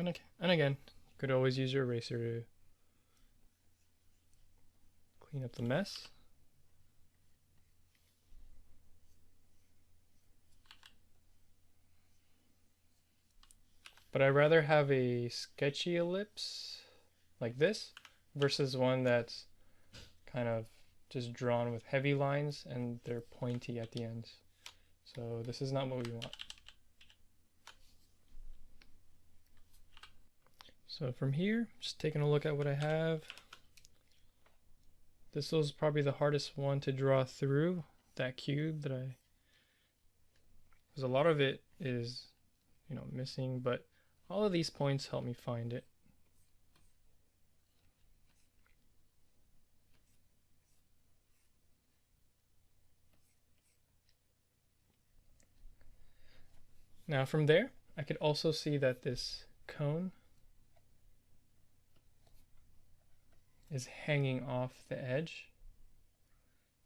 And again, you could always use your eraser to clean up the mess. But I'd rather have a sketchy ellipse like this versus one that's kind of just drawn with heavy lines and they're pointy at the ends. So this is not what we want. So from here, just taking a look at what I have. This was probably the hardest one to draw through, that cube that because a lot of it is, missing, but all of these points help me find it. Now from there, I could also see that this cone is hanging off the edge.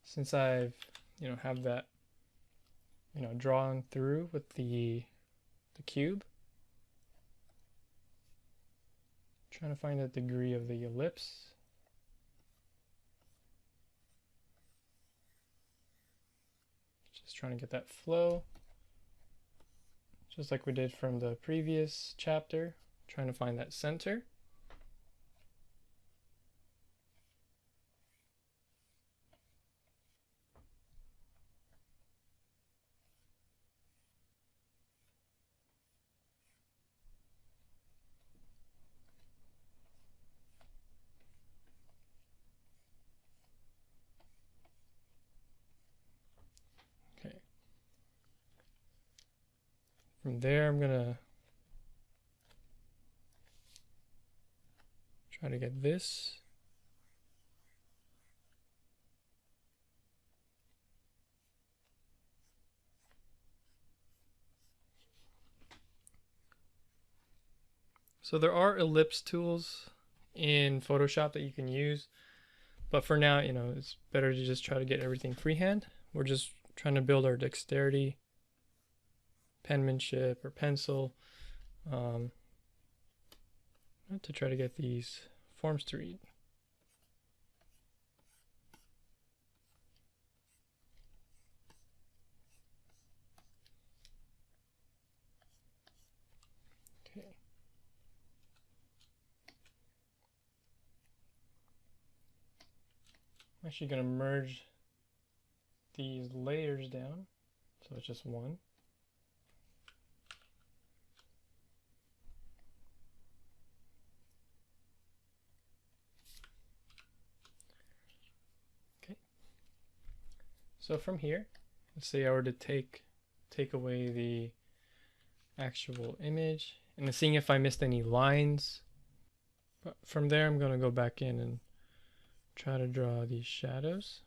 Since I've, have that, drawn through with the cube. Trying to find the degree of the ellipse. Just trying to get that flow. Just like we did from the previous chapter, trying to find that center. Okay. From there, I'm gonna try to get this. So there are ellipse tools in Photoshop that you can use, but for now, it's better to just try to get everything freehand. We're just trying to build our dexterity, penmanship, or pencil, to try to get these forms to read. Okay. I'm actually going to merge these layers down, so it's just one. Okay. So from here, let's say I were to take away the actual image and seeing if I missed any lines. But from there, I'm going to go back in and try to draw these shadows.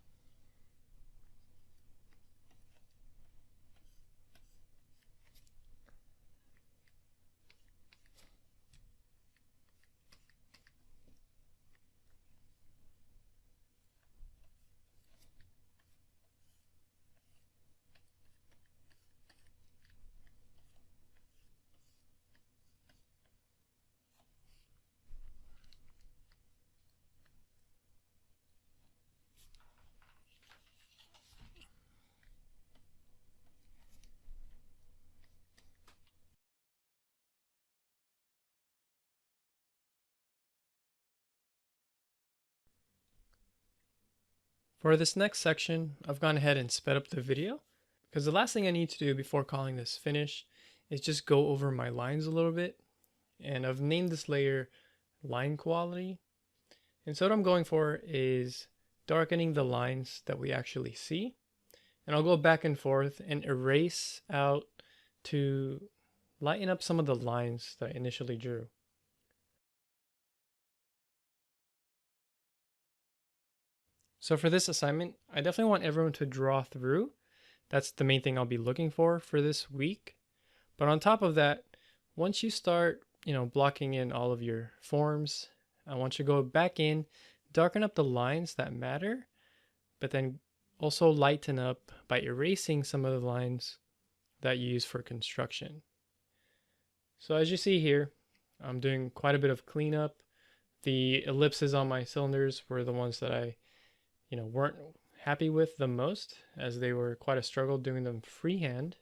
For this next section, I've gone ahead and sped up the video because the last thing I need to do before calling this finished is just go over my lines a little bit. And I've named this layer line quality. And so what I'm going for is darkening the lines that we actually see. And I'll go back and forth and erase out to lighten up some of the lines that I initially drew. So for this assignment, I definitely want everyone to draw through. That's the main thing I'll be looking for this week. But on top of that, once you start, blocking in all of your forms, I want you to go back in, darken up the lines that matter, but then also lighten up by erasing some of the lines that you use for construction. So as you see here, I'm doing quite a bit of cleanup. The ellipses on my cylinders were the ones that I, weren't happy with the most, as they were quite a struggle doing them freehand.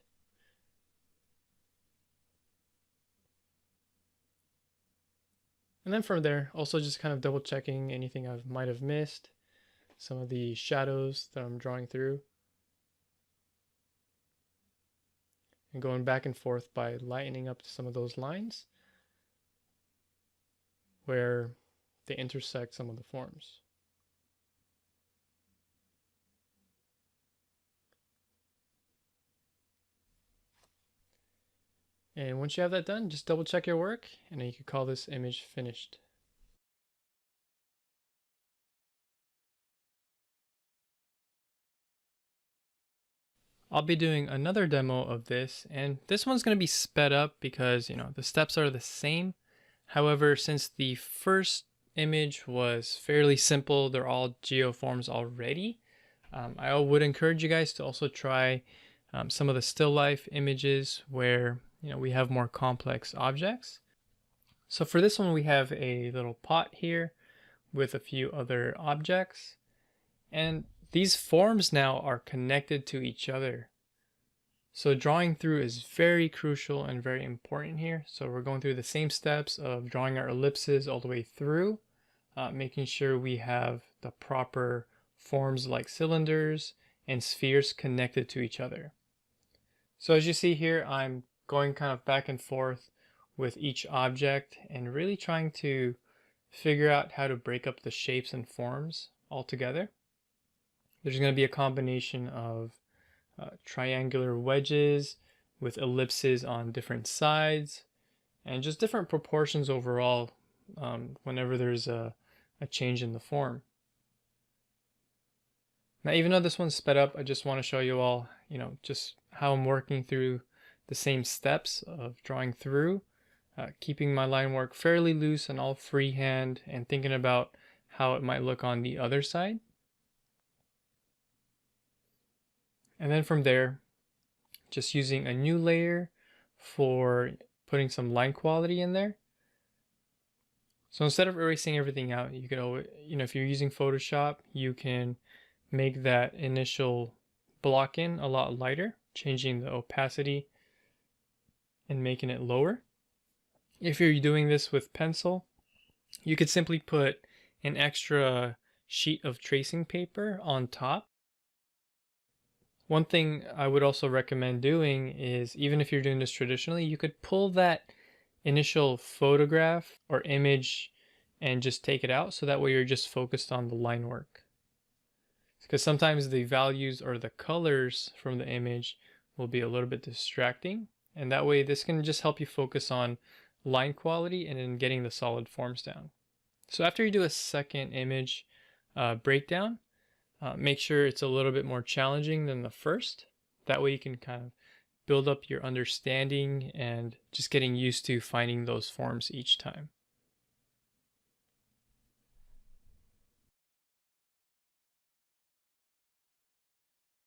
And then from there, also just kind of double checking anything I might have missed, some of the shadows that I'm drawing through, and going back and forth by lightening up some of those lines where they intersect some of the forms. And once you have that done, just double check your work, and then you can call this image finished. I'll be doing another demo of this, and this one's going to be sped up because, the steps are the same. However, since the first image was fairly simple, they're all geoforms already, I would encourage you guys to also try some of the still life images where we have more complex objects. So for this one, we have a little pot here with a few other objects, and these forms now are connected to each other. So drawing through is very crucial and very important here. So we're going through the same steps of drawing our ellipses all the way through, making sure we have the proper forms like cylinders and spheres connected to each other. So as you see here, I'm going kind of back and forth with each object and really trying to figure out how to break up the shapes and forms all together. There's going to be a combination of triangular wedges with ellipses on different sides and just different proportions overall whenever there's a change in the form. Now, even though this one's sped up, I just want to show you all, just how I'm working through the same steps of drawing through, keeping my line work fairly loose and all freehand, and thinking about how it might look on the other side. And then from there, just using a new layer for putting some line quality in there. So instead of erasing everything out, you could always, if you're using Photoshop, you can make that initial block in a lot lighter, changing the opacity and making it lower. If you're doing this with pencil, you could simply put an extra sheet of tracing paper on top. One thing I would also recommend doing is, even if you're doing this traditionally, you could pull that initial photograph or image and just take it out, so that way you're just focused on the line work. Because sometimes the values or the colors from the image will be a little bit distracting, and that way this can just help you focus on line quality and then getting the solid forms down. So after you do a second image breakdown, make sure it's a little bit more challenging than the first. That way you can kind of build up your understanding and just getting used to finding those forms each time.